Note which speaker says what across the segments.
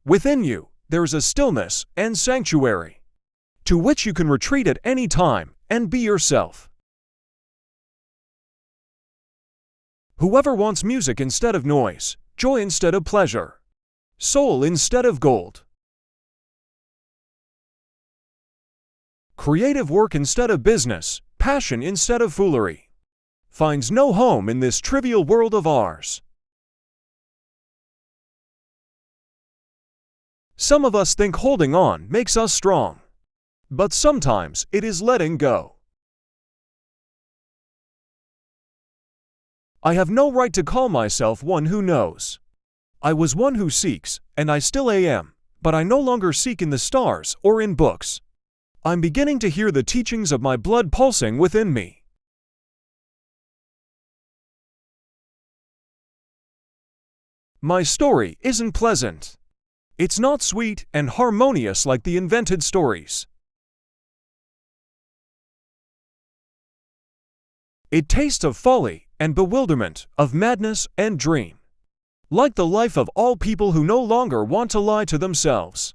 Speaker 1: Within you, there is a stillness and sanctuary, to which you can retreat at any time and be yourself. Whoever wants music instead of noise, joy instead of pleasure, soul instead of gold, creative work instead of business, passion instead of foolery, finds no home in this trivial world of ours. Some of us think holding on makes us strong, but sometimes it is letting go. I have no right to call myself one who knows. I was one who seeks, and I still am, but I no longer seek in the stars or in books. I'm beginning to hear the teachings of my blood pulsing within me. My story isn't pleasant. It's not sweet and harmonious like the invented stories. It tastes of folly and bewilderment, of madness and dream, like the life of all people who no longer want to lie to themselves.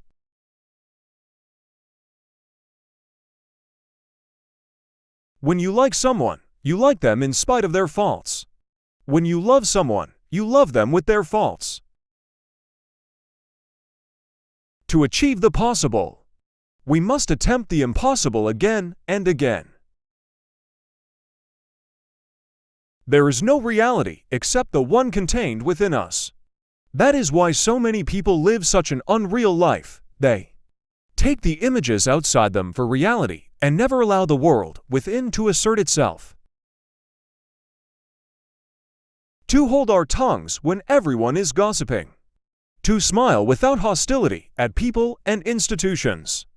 Speaker 1: When you like someone, you like them in spite of their faults. When you love someone, you love them with their faults. To achieve the possible, we must attempt the impossible again and again. There is no reality except the one contained within us. That is why so many people live such an unreal life. They take the images outside them for reality and never allow the world within to assert itself. To hold our tongues when everyone is gossiping. To smile without hostility at people and institutions.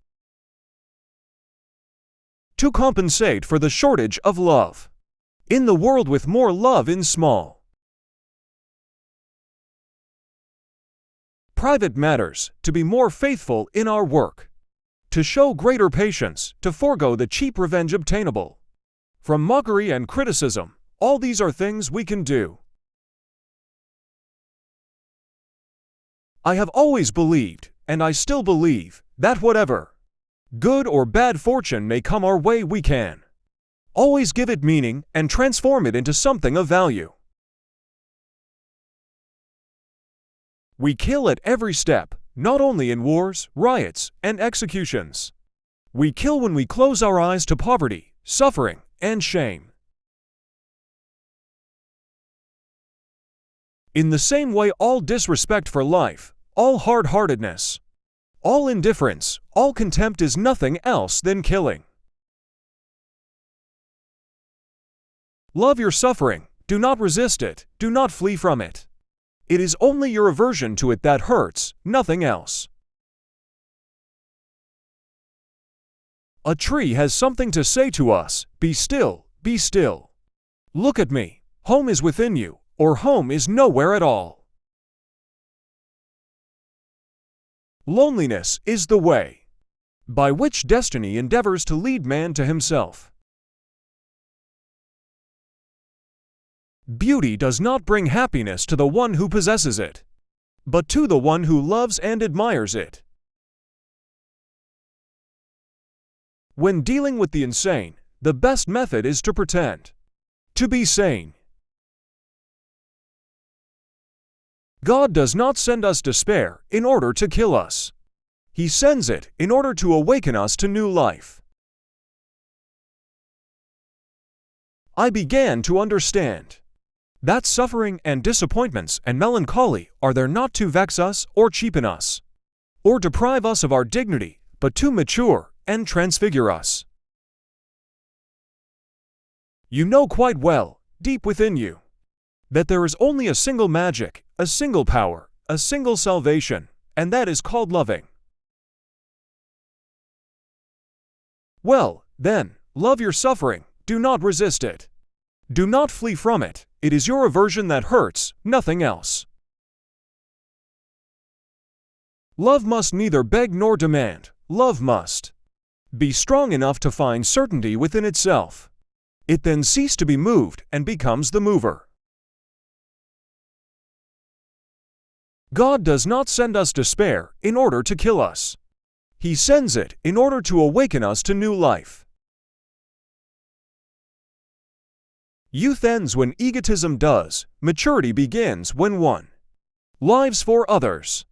Speaker 1: To compensate for the shortage of love in the world with more love in small, private matters, to be more faithful in our work, to show greater patience, to forego the cheap revenge obtainable from mockery and criticism. All these are things we can do. I have always believed, and I still believe, that whatever good or bad fortune may come our way, we can always give it meaning and transform it into something of value. We kill at every step, not only in wars, riots, and executions. We kill when we close our eyes to poverty, suffering, and shame. In the same way, all disrespect for life, all hard-heartedness, all indifference, all contempt is nothing else than killing. Love your suffering, do not resist it, do not flee from it. It is only your aversion to it that hurts, nothing else. A tree has something to say to us: be still, be still. Look at me, home is within you, or home is nowhere at all. Loneliness is the way by which destiny endeavors to lead man to himself. Beauty does not bring happiness to the one who possesses it, but to the one who loves and admires it. When dealing with the insane, the best method is to pretend to be sane. God does not send us despair in order to kill us. He sends it in order to awaken us to new life. I began to understand that suffering and disappointments and melancholy are there not to vex us or cheapen us, or deprive us of our dignity, but to mature and transfigure us. You know quite well, deep within you, that there is only a single magic, a single power, a single salvation, and that is called loving. Well, then, love your suffering, do not resist it. Do not flee from it, it is your aversion that hurts, nothing else. Love must neither beg nor demand, love must be strong enough to find certainty within itself. It then ceases to be moved and becomes the mover. God does not send us despair in order to kill us. He sends it in order to awaken us to new life. Youth ends when egotism does. Maturity begins when one lives for others.